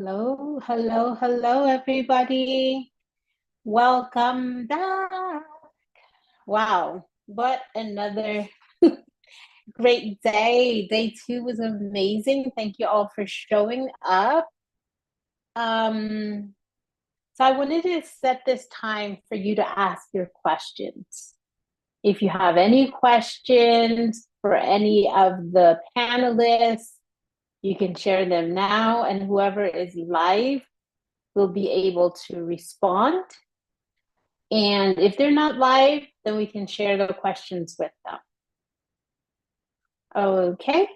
Hello, hello, hello, everybody. Welcome back. Wow, what another great day. Day two was amazing. Thank you all for showing up. Um, so I wanted to set this time for you to ask your questions. If you have any questions for any of the panelists, you can share them now, and whoever is live will be able to respond. And if they're not live, then we can share the questions with them. Okay.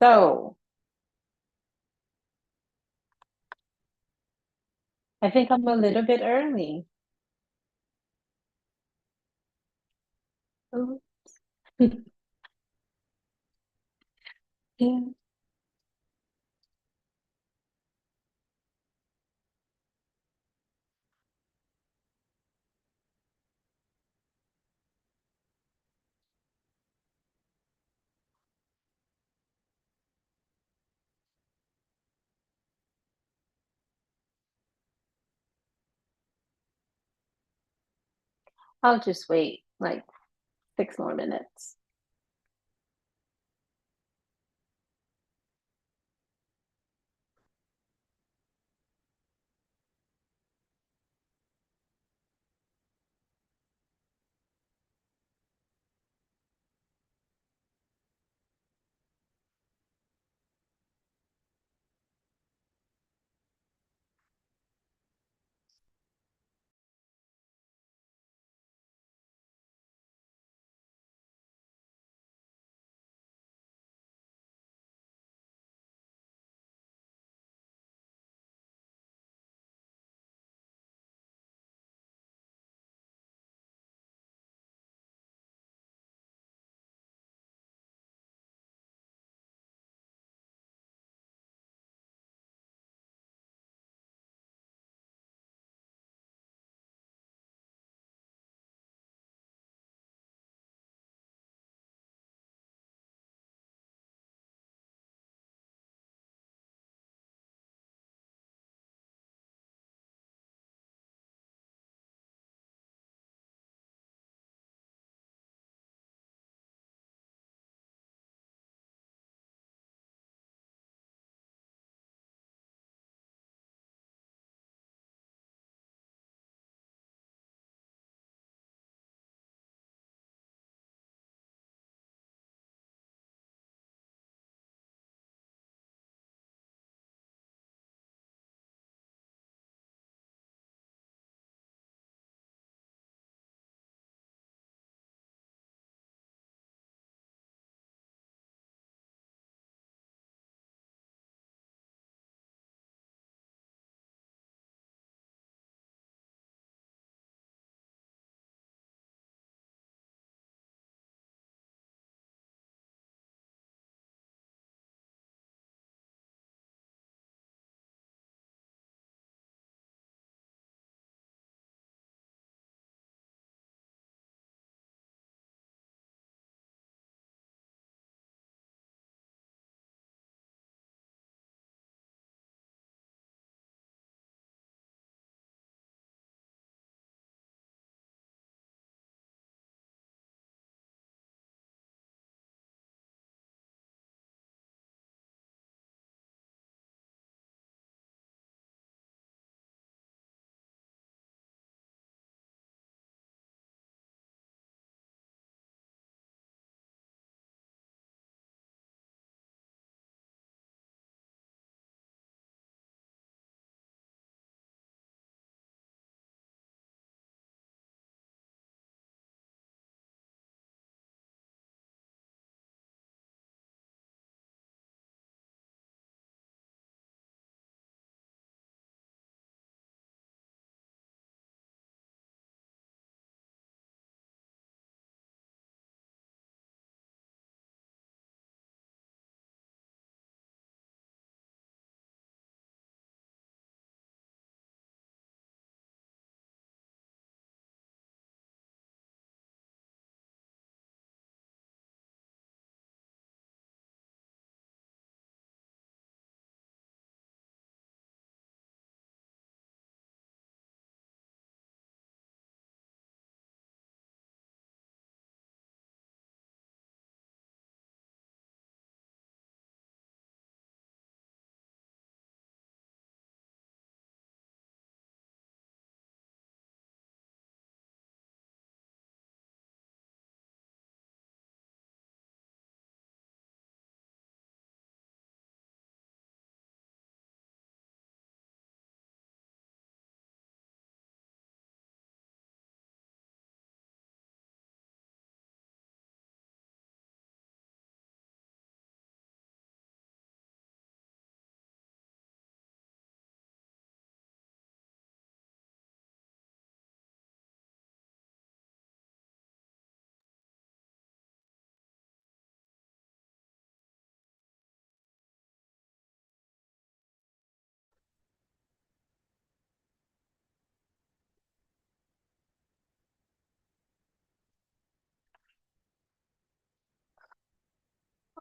So I think I'm a little bit early. Oh. I'll just wait like 6 more minutes.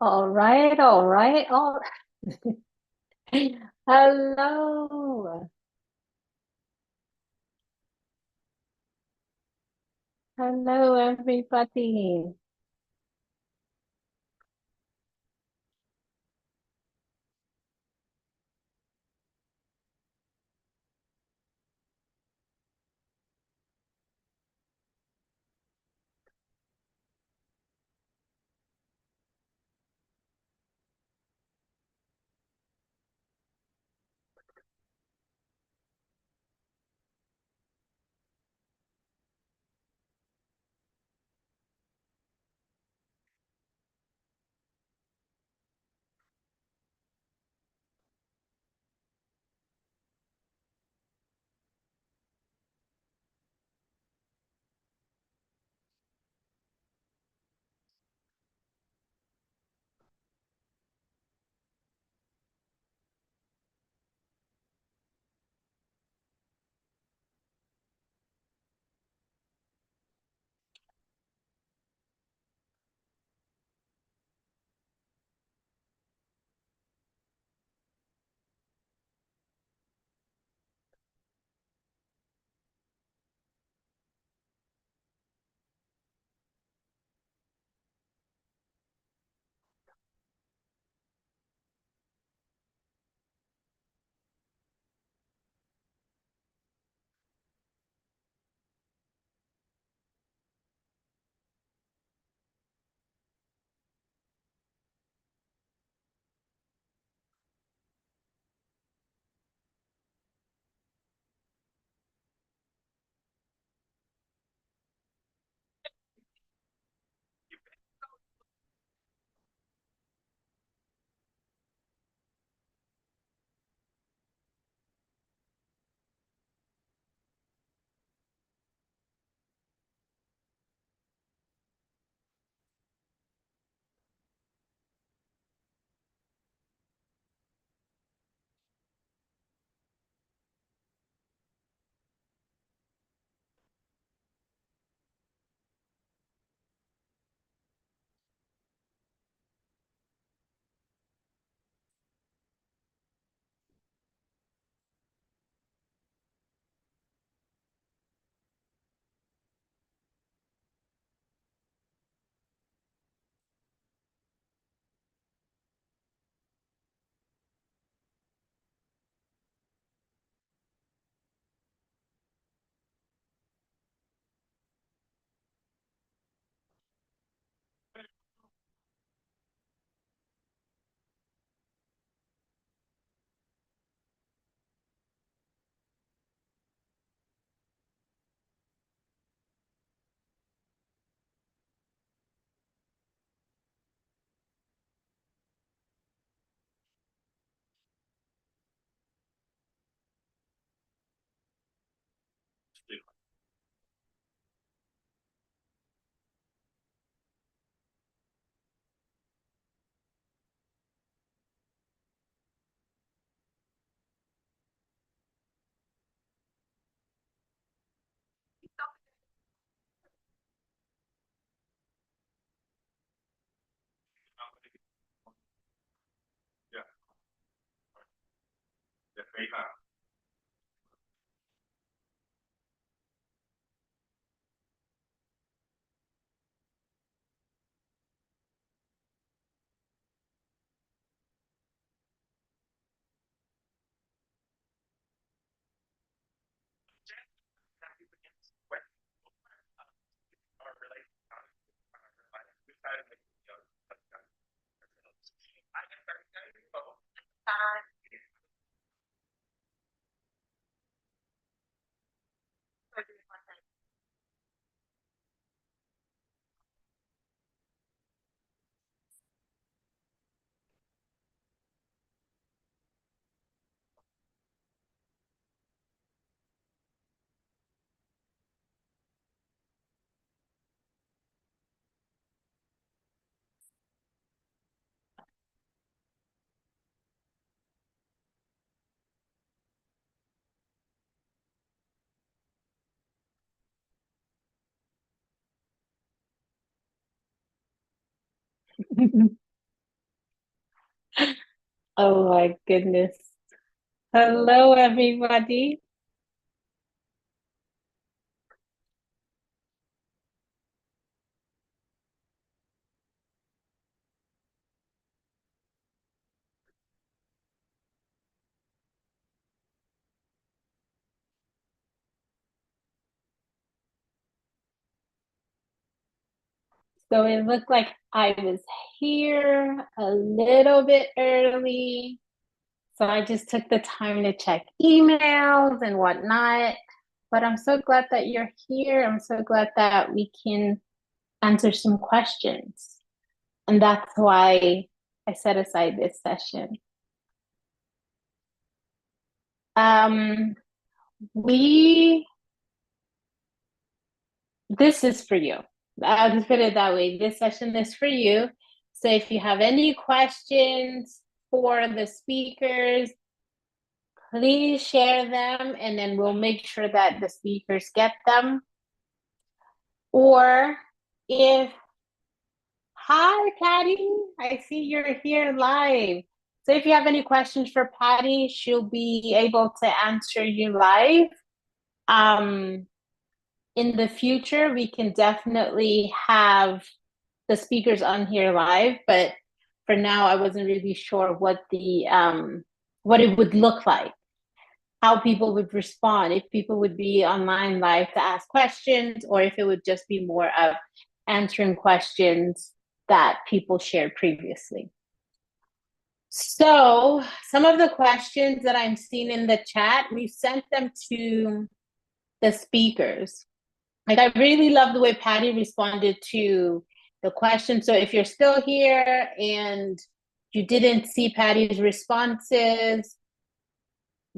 All right, all right, all hello. Hello, everybody. Oh my goodness. Hello, everybody. So it looked like I was here a little bit early. So I just took the time to check emails and whatnot. But I'm so glad that you're here. I'm so glad that we can answer some questions. And that's why I set aside this session. Um, we This is for you. I'll just put it that way. This session is for you. So if you have any questions for the speakers, please share them and then we'll make sure that the speakers get them. Or if, hi, Patty, I see you're here live. So if you have any questions for Patty, she'll be able to answer you live. In the future, we can definitely have the speakers on here live, but for now, I wasn't really sure what what it would look like, how people would respond, if people would be online live to ask questions, or if it would just be more of answering questions that people shared previously. So some of the questions that I'm seeing in the chat, we sent them to the speakers. Like, I really love the way Patty responded to the question. So if you're still here and you didn't see Patty's responses,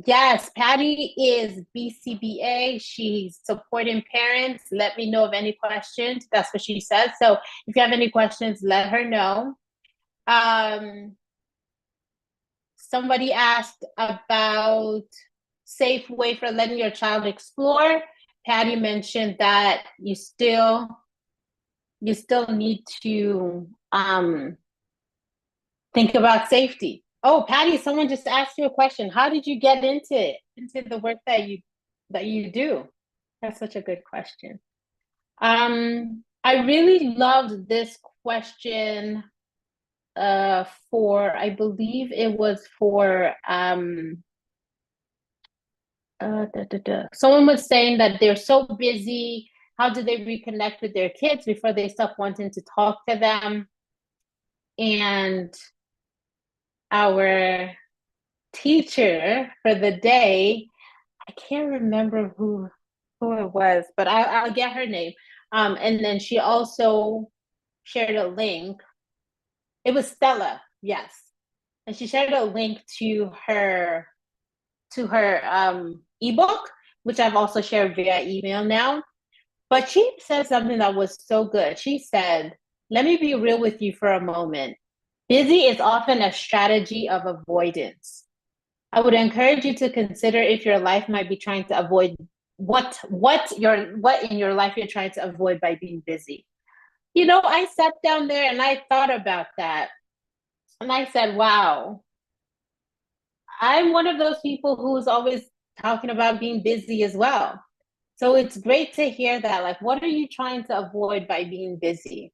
yes, Patty is BCBA. She's supporting parents. Let me know of any questions. That's what she says. So if you have any questions, let her know. Somebody asked about safe way for letting your child explore. Patty mentioned that you still need to think about safety. Oh, Patty, someone just asked you a question. How did you get into the work that you do? That's such a good question. I really loved this question for, I believe it was for someone was saying that they're so busy. How do they reconnect with their kids before they stop wanting to talk to them? And our teacher for the day, I can't remember who it was, but I'll get her name. And then she also shared a link. It was Stella, yes. And she shared a link to her ebook, which I've also shared via email now. But she said something that was so good. She said, let me be real with you for a moment. Busy is often a strategy of avoidance. I would encourage you to consider if your life might be trying to avoid what in your life you're trying to avoid by being busy. You know, I sat down there and I thought about that. And I said, wow, I'm one of those people who's always talking about being busy as well. So it's great to hear that. Like, what are you trying to avoid by being busy?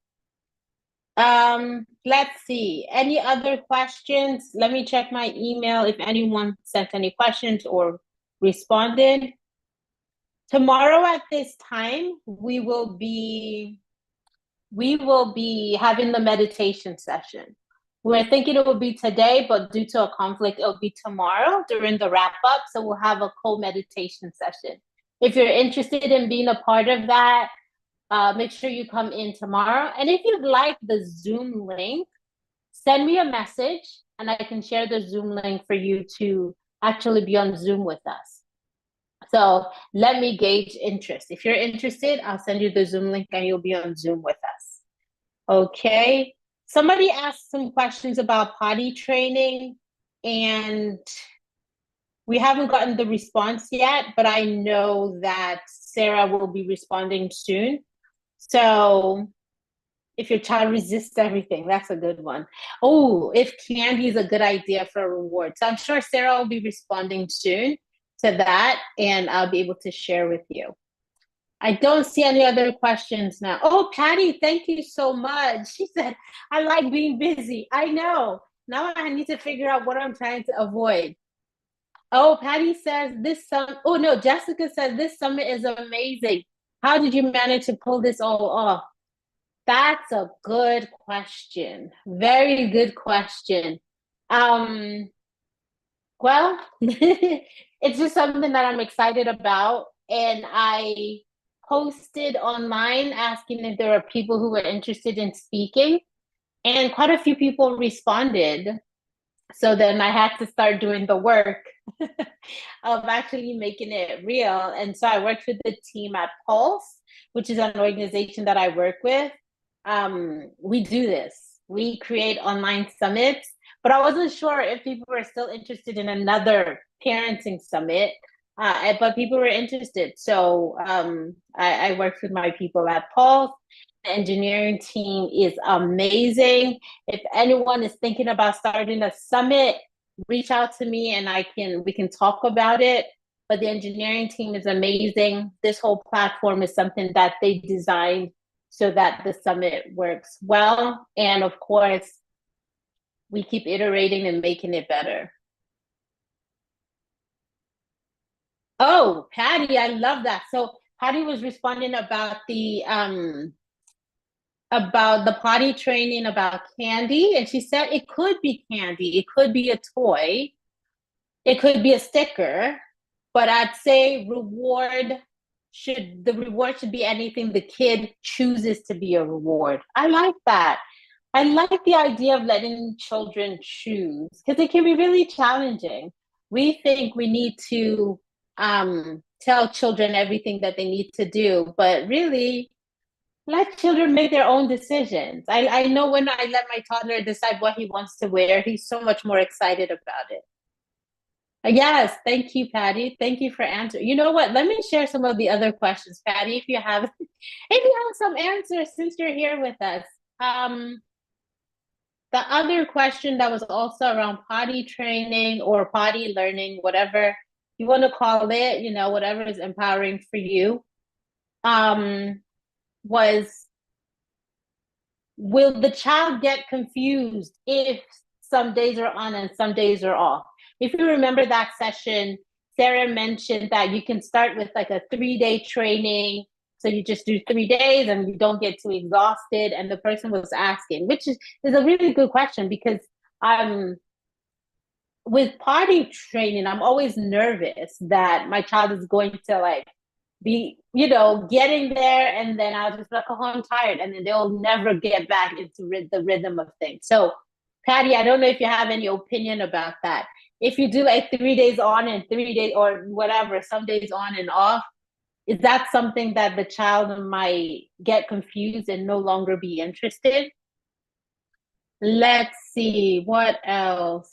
Let's see. Any other questions? Let me check my email if anyone sent any questions or responded. Tomorrow at this time, we will be having the meditation session. We're thinking it will be today, but due to a conflict, it'll be tomorrow during the wrap up. So we'll have a co-meditation session. If you're interested in being a part of that, make sure you come in tomorrow. And if you'd like the Zoom link, send me a message and I can share the Zoom link for you to actually be on Zoom with us. So let me gauge interest. If you're interested, I'll send you the Zoom link and you'll be on Zoom with us. Okay. Somebody asked some questions about potty training and we haven't gotten the response yet, but I know that Sarah will be responding soon. So If your child resists everything, that's a good one. Oh, if candy is a good idea for a reward. So I'm sure Sarah will be responding soon to that, and I'll be able to share with you. I don't see any other questions now. Oh, Patty, thank you so much. She said, I like being busy. I know. Now I need to figure out what I'm trying to avoid. Oh, Patty says this summit. Oh, no, Jessica says this summit is amazing. How did you manage to pull this all off? That's a good question. Very good question. Well, it's just something that I'm excited about. And I posted online asking if there were people who were interested in speaking, and quite a few people responded. So then I had to start doing the work of actually making it real. And so I worked with the team at Pulse, which is an organization that I work with. We do this. We create online summits, but I wasn't sure if people were still interested in another parenting summit. But people were interested. So I worked with my people at Pulse. The engineering team is amazing. If anyone is thinking about starting a summit, reach out to me and we can talk about it. But the engineering team is amazing. This whole platform is something that they designed so that the summit works well. And of course, we keep iterating and making it better. Oh, Patty, I love that. So Patty was responding about the potty training about candy, and she said it could be candy, it could be a toy, it could be a sticker, but I'd say the reward should be anything the kid chooses to be a reward. I like that. I like the idea of letting children choose because it can be really challenging. We think we need to tell children everything that they need to do, but really, let children make their own decisions. I know when I let my toddler decide what he wants to wear, he's so much more excited about it. Yes, thank you, Patty. Thank you for answering. You know what? Let me share some of the other questions, Patty, if you have if you have some answers since you're here with us. The other question that was also around potty training or potty learning, whatever you want to call it, whatever is empowering for you, was will the child get confused if some days are on and some days are off? If you remember that session, Sarah mentioned that you can start with like a 3-day training. So you just do 3 days and you don't get too exhausted. And the person was asking, which is a really good question because with potty training, I'm always nervous that my child is going to like be, getting there, and then I'll just be like, oh, I'm tired, and then they'll never get back into the rhythm of things. So, Patty, I don't know if you have any opinion about that. If you do like 3 days on and 3 days or whatever, some days on and off, is that something that the child might get confused and no longer be interested? Let's see, what else?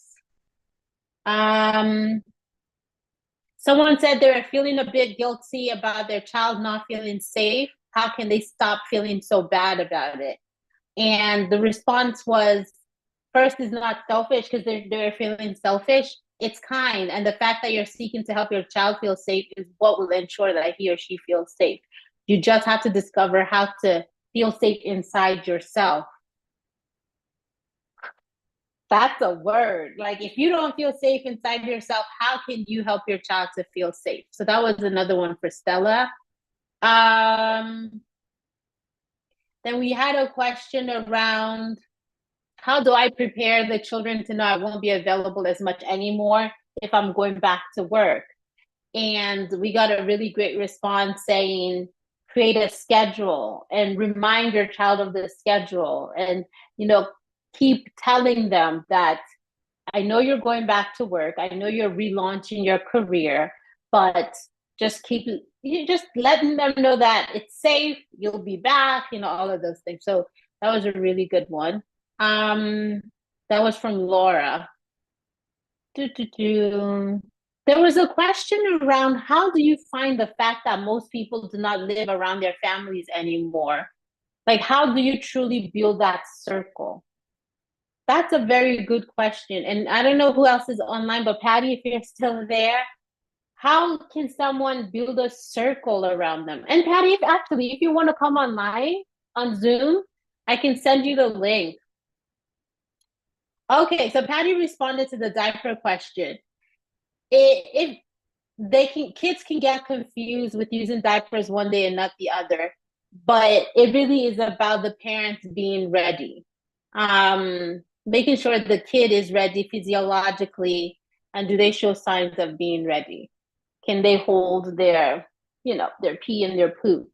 Someone said they were feeling a bit guilty about their child not feeling safe. How can they stop feeling so bad about it? And the response was, first is not selfish because they're feeling selfish. It's kind. And the fact that you're seeking to help your child feel safe is what will ensure that he or she feels safe. You just have to discover how to feel safe inside yourself. That's a word. Like, if you don't feel safe inside yourself, how can you help your child to feel safe? So that was another one for Stella. Then we had a question around how do I prepare the children to know I won't be available as much anymore if I'm going back to work? And we got a really great response saying, create a schedule and remind your child of the schedule, and keep telling them that I know you're going back to work, I know you're relaunching your career, but just just letting them know that it's safe, you'll be back, all of those things. So that was a really good one. That was from Laura. There was a question around how do you find the fact that most people do not live around their families anymore? Like, how do you truly build that circle? That's a very good question. And I don't know who else is online, but Patty, if you're still there, how can someone build a circle around them? And Patty, if you want to come online on Zoom, I can send you the link. Okay, so Patty responded to the diaper question. If they can, kids can get confused with using diapers one day and not the other, but it really is about the parents being ready, making sure the kid is ready physiologically, and do they show signs of being ready? Can they hold their, their pee and their poop?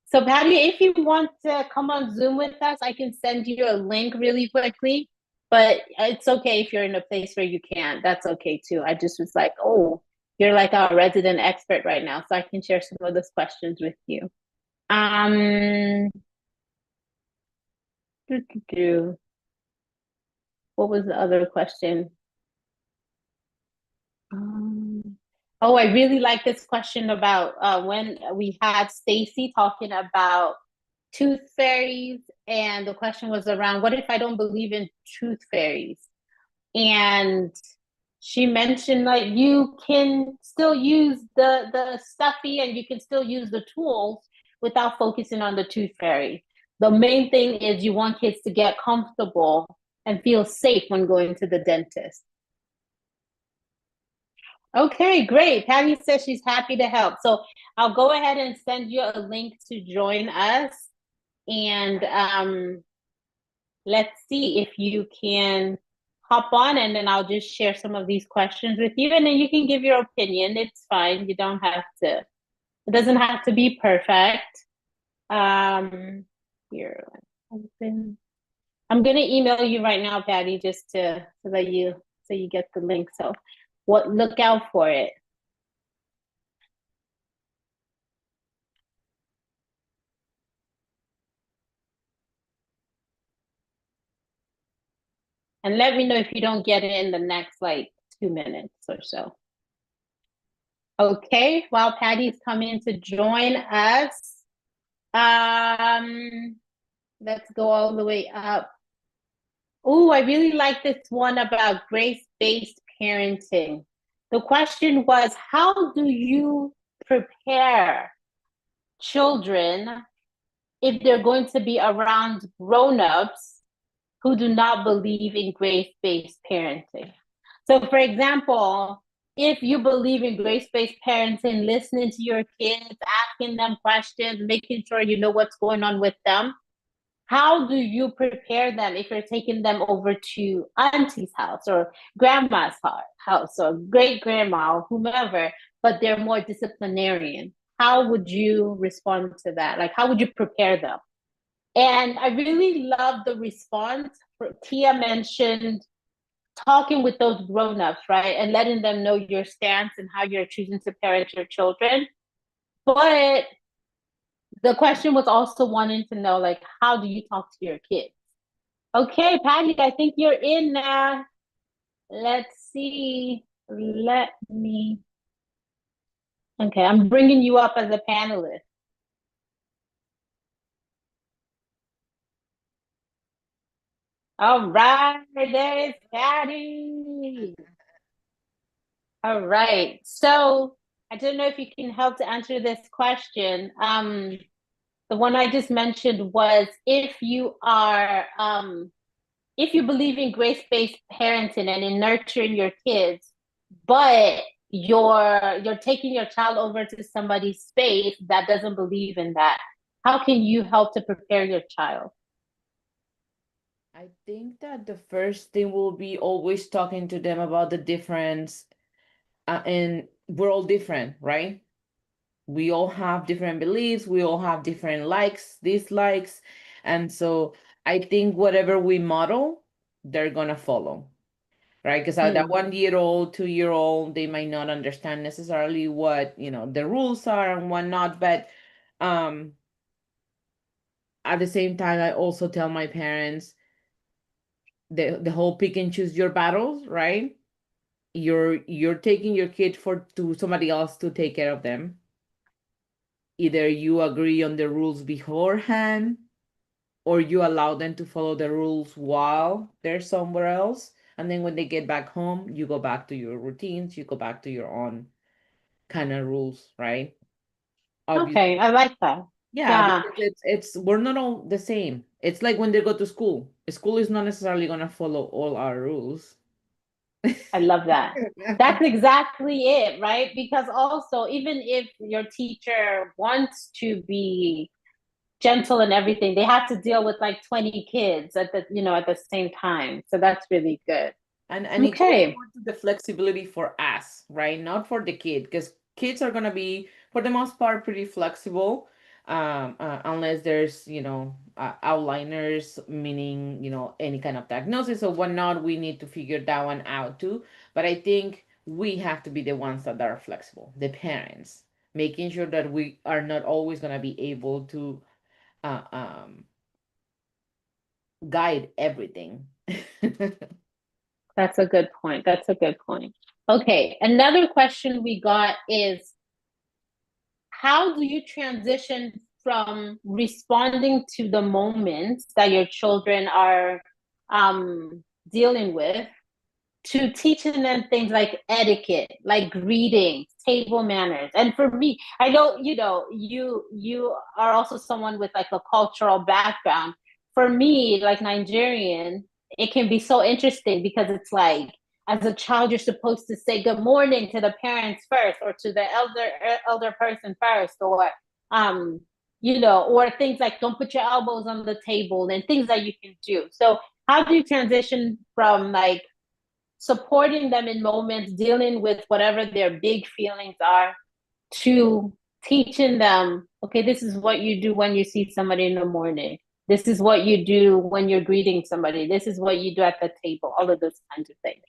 So Patty, if you want to come on Zoom with us, I can send you a link really quickly. But it's okay if you're in a place where you can't. That's okay too. I just was like, oh, you're like our resident expert right now, so I can share some of those questions with you. Um, what was the other question? Oh, I really like this question about when we had Stacy talking about tooth fairies, and the question was around, what if I don't believe in tooth fairies? And she mentioned like you can still use the stuffy and you can still use the tools without focusing on the tooth fairy. The main thing is you want kids to get comfortable and feel safe when going to the dentist. Okay, great. Patty says she's happy to help. So I'll go ahead and send you a link to join us. And let's see if you can hop on, and then I'll just share some of these questions with you, and then you can give your opinion. It's fine. You don't have to, it doesn't have to be perfect. Here, open. I'm gonna email you right now, Patty, just to so that you get the link. So look out for it. And let me know if you don't get it in the next like 2 minutes or so. Okay, while Patty's coming to join us, let's go all the way up. Oh, I really like this one about grace-based parenting. The question was, how do you prepare children if they're going to be around grown-ups who do not believe in grace-based parenting? So, for example, if you believe in grace-based parenting, listening to your kids, asking them questions, making sure you know what's going on with them, how do you prepare them if you're taking them over to auntie's house or grandma's house or great grandma or whomever, but they're more disciplinarian? How would you respond to that? Like, how would you prepare them? And I really love the response. Tia mentioned talking with those grown-ups, right? And letting them know your stance and how you're choosing to parent your children. But the question was also wanting to know, like, how do you talk to your kids? Okay, Patty, I think you're in now. Let's see. Let me. Okay, I'm bringing you up as a panelist. All right, there is Patty. All right. So I don't know if you can help to answer this question. The one I just mentioned was if you believe in grace-based parenting and in nurturing your kids, but you're taking your child over to somebody's space that doesn't believe in that, how can you help to prepare your child? I think that the first thing will be always talking to them about the difference, and we're all different, right? We all have different beliefs, we all have different likes, dislikes, and so I think whatever we model, they're gonna follow, right? Because that 1 year old, 2 year old, they might not understand necessarily what the rules are and whatnot, but um at the same time, I also tell my parents the whole pick and choose your battles, right? You're taking your kid for to somebody else to take care of them. Either you agree on the rules beforehand, or you allow them to follow the rules while they're somewhere else. And then when they get back home, you go back to your routines, you go back to your own kind of rules, right? Obviously, Okay, I like that. yeah, Yeah, because it's we're not all the same. It's like when they go to school. School is not necessarily gonna follow all our rules. I love that. That's exactly it, right? Because also, even if your teacher wants to be gentle and everything, they have to deal with like 20 kids at the, at the same time. So that's really good. And it goes Okay. more to the flexibility for us, right? Not for the kid, because kids are gonna be, for the most part, pretty flexible, unless there's, outliners, meaning, any kind of diagnosis or whatnot. We need to figure that one out too. But I think we have to be the ones that are flexible, the parents, making sure that we are not always gonna be able to uh, um, guide everything. That's a good point. That's a good point. Okay. Another question we got is, how do you transition from responding to the moments that your children are dealing with to teaching them things like etiquette, like greetings, table manners? And for me, I know, you are also someone with like a cultural background. For me, like Nigerian, it can be so interesting because it's like, as a child, you're supposed to say good morning to the parents first, or to the elder person first, or or things like don't put your elbows on the table and things that you can do. So how do you transition from like supporting them in moments, dealing with whatever their big feelings are, to teaching them, okay, this is what you do when you see somebody in the morning. This is what you do when you're greeting somebody. This is what you do at the table, all of those kinds of things.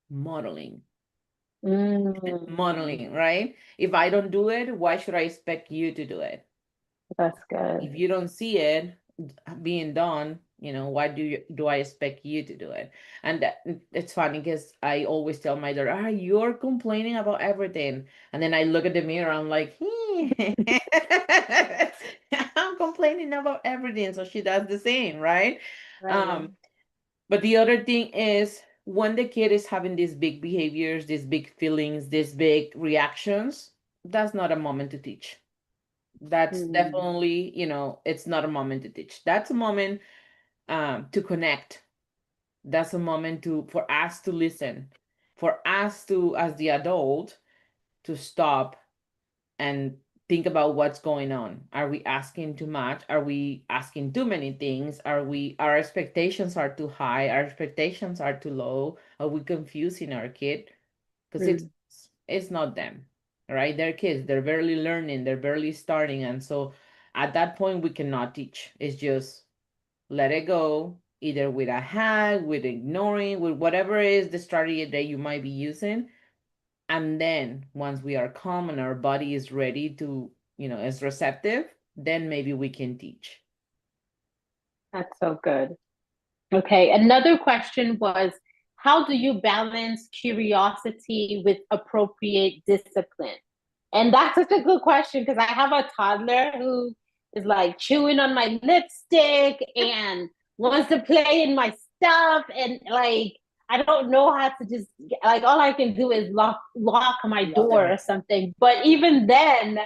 Modeling. Mm, Modeling, right? If I don't do it, why should I expect you to do it? that's good. If you don't see it being done, why do I expect you to do it? And it's funny because I always tell my daughter, you're complaining about everything. And then I look at the mirror, I'm like, I'm complaining about everything. So she does the same, right? Right. Um, but the other thing is when the kid is having these big behaviors, these big feelings, these big reactions, that's not a moment to teach. That's Mm, definitely, it's not a moment to teach. That's a moment to connect. That's a moment for us to listen, for us to, as the adult, to stop and think about what's going on. Are we asking too much? Are we asking too many things? Our expectations are too high? Our expectations are too low? Are we confusing our kid? Because mm. it's not them, right? They're kids. They're barely learning. They're barely starting, and so at that point we cannot teach. It's just let it go, either with a hack, with ignoring, with whatever is the strategy that you might be using. And then once we are calm and our body is ready to, is receptive, then maybe we can teach. That's so good. Okay, another question was, how do you balance curiosity with appropriate discipline? And that's such a good question because I have a toddler who is like chewing on my lipstick and wants to play in my stuff. And like, I don't know how to just, like, all I can do is lock my Lock door them. or something. But even then,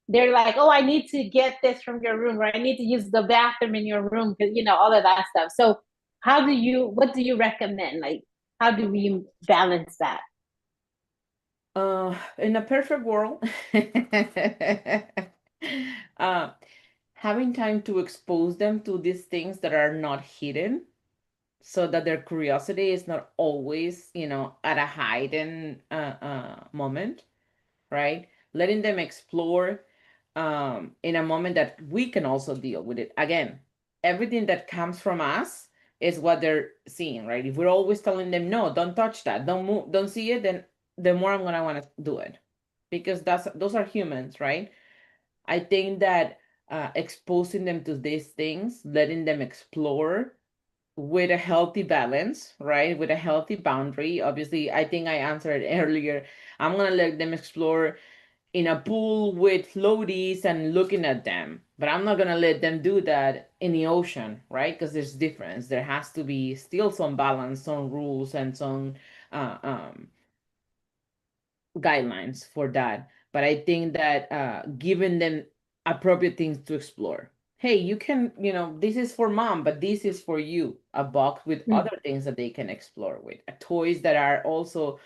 they're like, oh, I need to get this from your room, or I need to use the bathroom in your room, because, all of that stuff. So, what do you recommend? Like, how do we balance that? In a perfect world, uh, having time to expose them to these things that are not hidden, so that their curiosity is not always, at a hidden moment, right? Letting them explore in a moment that we can also deal with it. Again, everything that comes from us is what they're seeing, right? If we're always telling them, no, don't touch that, don't move, don't see it, then the more I'm gonna want to do it, because those are humans, right? I think that exposing them to these things, letting them explore with a healthy balance, right? With a healthy boundary. Obviously, I think I answered earlier. I'm gonna let them explore in a pool with floaties and looking at them. But I'm not gonna let them do that in the ocean, right? Because there's difference. There has to be still some balance, some rules, and some uh, um, guidelines for that. But I think that giving them appropriate things to explore. Hey, you can, this is for mom, but this is for you. A box with Mm. other things that they can explore with, toys that are also,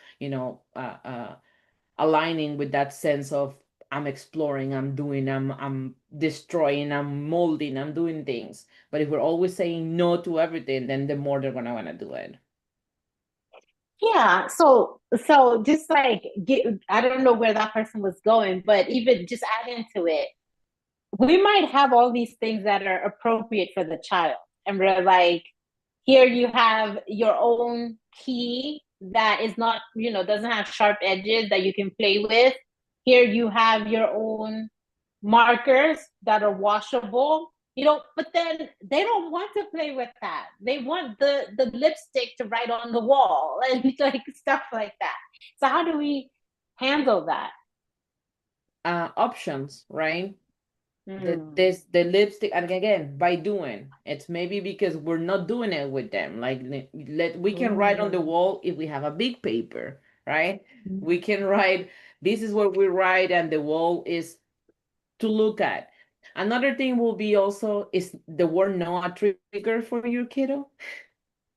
aligning with that sense of I'm exploring, I'm doing, I'm destroying, I'm molding, I'm doing things. But if we're always saying no to everything, then the more they're gonna wanna do it. Yeah, so just like I don't know where that person was going, but even just adding to it, we might have all these things that are appropriate for the child. And we're like, here you have your own key that is not, doesn't have sharp edges that you can play with. Here you have your own markers that are washable, but then they don't want to play with that. They want the lipstick to write on the wall and like stuff like that. So how do we handle that? Options, right? Mm. The lipstick, and again, by doing it's maybe because we're not doing it with them. Like we can write on the Ooh. wall if we have a big paper, right? We Mm. can write, this is what we write, and the wall is to look at. Another thing will be also, is the word no a trigger for your kiddo?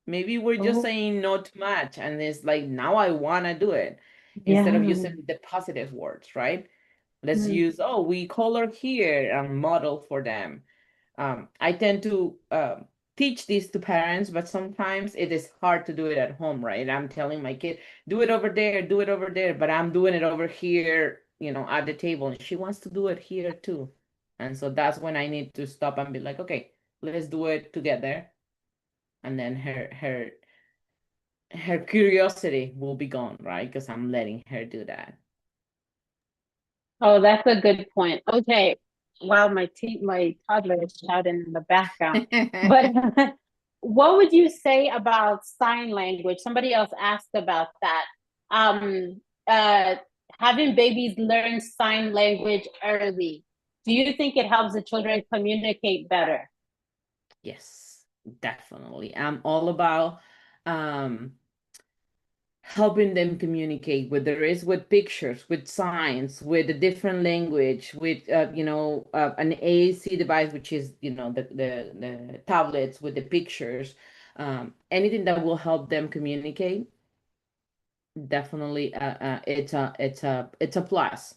Maybe we're just Oh, saying no too much, and it's like, now I want to do it, instead of yeah. using the positive words, right? Let's Mm. use, oh, we color here and model for them. I tend to teach this to parents, but sometimes it is hard to do it at home, right? I'm telling my kid, do it over there, but I'm doing it over here, at the table, and she wants to do it here too. And so that's when I need to stop and be like, okay, let's do it together. And then her curiosity will be gone, right? Because I'm letting her do that. Oh, that's a good point. Okay. Wow, my toddler is shouting in the background. But what would you say about sign language? Somebody else asked about that. Um, uh, Having babies learn sign language early. Do you think it helps the children communicate better? Yes, definitely. I'm all about um helping them communicate, whether it's with pictures, with signs, with a different language, with an AAC device, which is the tablets with the pictures, anything that will help them communicate. Definitely, it's a plus.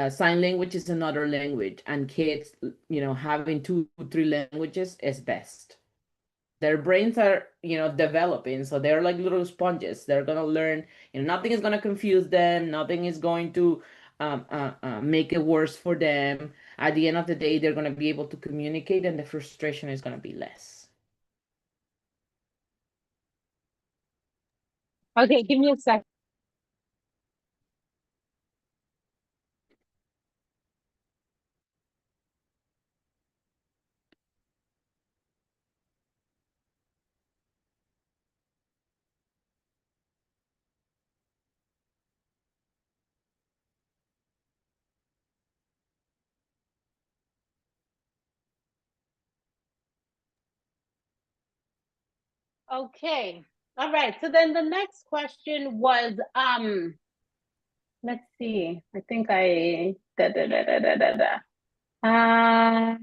Sign language is another language, and kids, having 2, 3 languages is best. Their brains are developing, so they're like little sponges. They're gonna learn. Nothing is gonna confuse them. Nothing is going to make it worse for them. At the end of the day, they're gonna be able to communicate, and the frustration is gonna be less. Okay, give me a second. Okay. All right. So then the next question was, let's see. I think I da da da da da da da.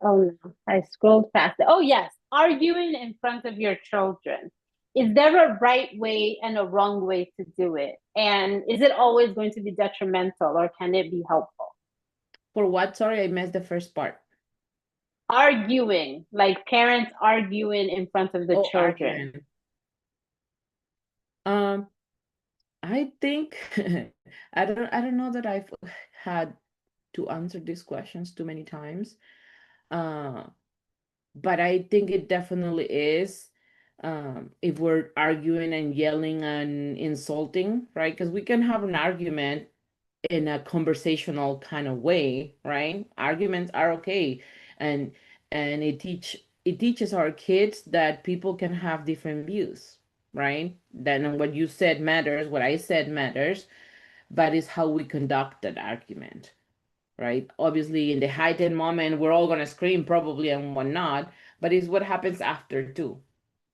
Oh no, I scrolled past it. Oh yes, arguing in front of your children. Is there a right way and a wrong way to do it? And is it always going to be detrimental or can it be helpful? For what? Sorry, I missed the first part. Arguing, like parents arguing in front of the Oh, children. arguing. Um, I think I don't know that I've had to answer these questions too many times. Uh, but I think it definitely is. If we're arguing and yelling and insulting, right? Because we can have an argument in a conversational kind of way, right? Arguments are okay, and it teaches our kids that people can have different views, right? Then what you said matters, what I said matters, but it's how we conduct that argument, right? Obviously, in the heightened moment, we're all gonna scream probably and whatnot, but it's what happens after too,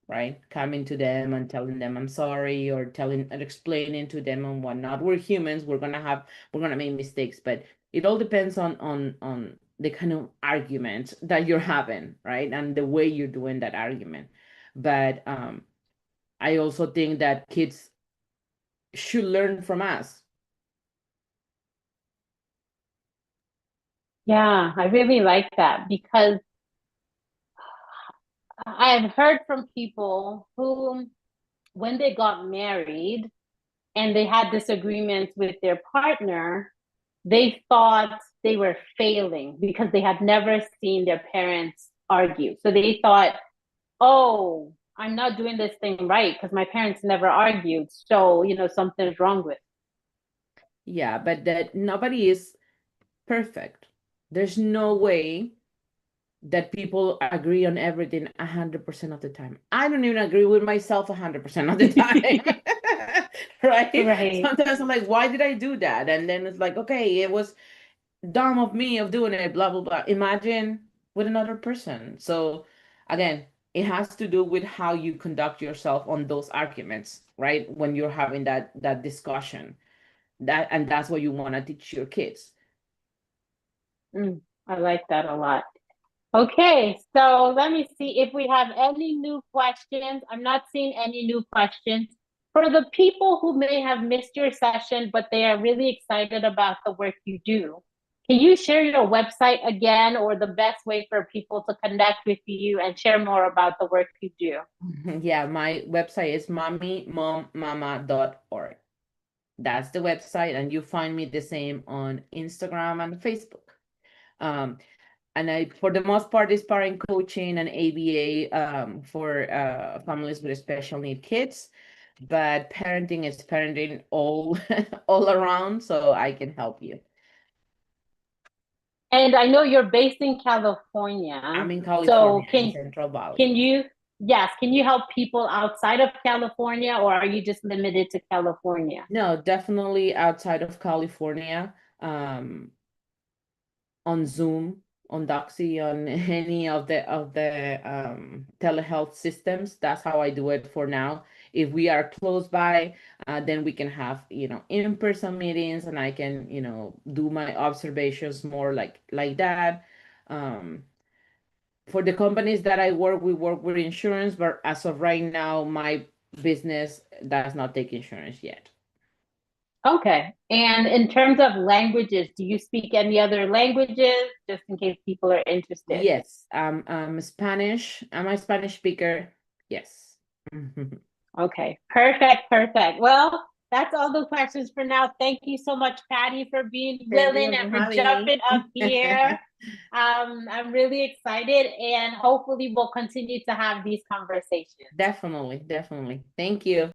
right? Coming to them and telling them I'm sorry, or telling and explaining to them and whatnot. We're humans. We're gonna make mistakes, but it all depends on the kind of argument that you're having, right? And the way you're doing that argument. But I also think that kids should learn from us. Yeah, I really like that because I've heard from people who, when they got married and they had disagreements with their partner, they thought they were failing because they had never seen their parents argue. So they thought, oh, I'm not doing this thing right because my parents never argued. So, something's wrong with me. Yeah, but that nobody is perfect. There's no way that people agree on everything 100% of the time. I don't even agree with myself 100% of the time. Right? Right. Sometimes I'm like, why did I do that? And then it's like, okay, it was dumb of me of doing it, blah, blah, blah. Imagine with another person. So again, it has to do with how you conduct yourself on those arguments, right? When you're having that discussion. That's what you want to teach your kids. I like that a lot. Okay, so let me see if we have any new questions. I'm not seeing any new questions. For the people who may have missed your session, but they are really excited about the work you do, can you share your website again, or the best way for people to connect with you and share more about the work you do? Yeah, my website is mommymommama.org. That's the website, and you find me the same on Instagram and Facebook. Um, and I, for the most part, is parent coaching and ABA for families with special need kids. But parenting is parenting all all around, so I can help you. And I know you're based in California. I'm in So California, in Central Valley. can you help people outside of California, or are you just limited to California? No, definitely outside of California. On Zoom, on Doxy, on any of the telehealth systems. That's how I do it for now. If we are close by, then we can have in-person meetings, and I can do my observations more like that. For the companies that I work, we work with insurance, but as of right now, my business does not take insurance yet. Okay. And in terms of languages, do you speak any other languages, just in case people are interested? Yes, I'm Spanish. I'm a Spanish speaker. Yes. Okay, perfect, perfect. Well, that's all the questions for now. Thank you so much, Patty, for being Thank willing you and for for having me. jumping up here. I'm really excited, and hopefully we'll continue to have these conversations. Definitely, definitely. Thank you.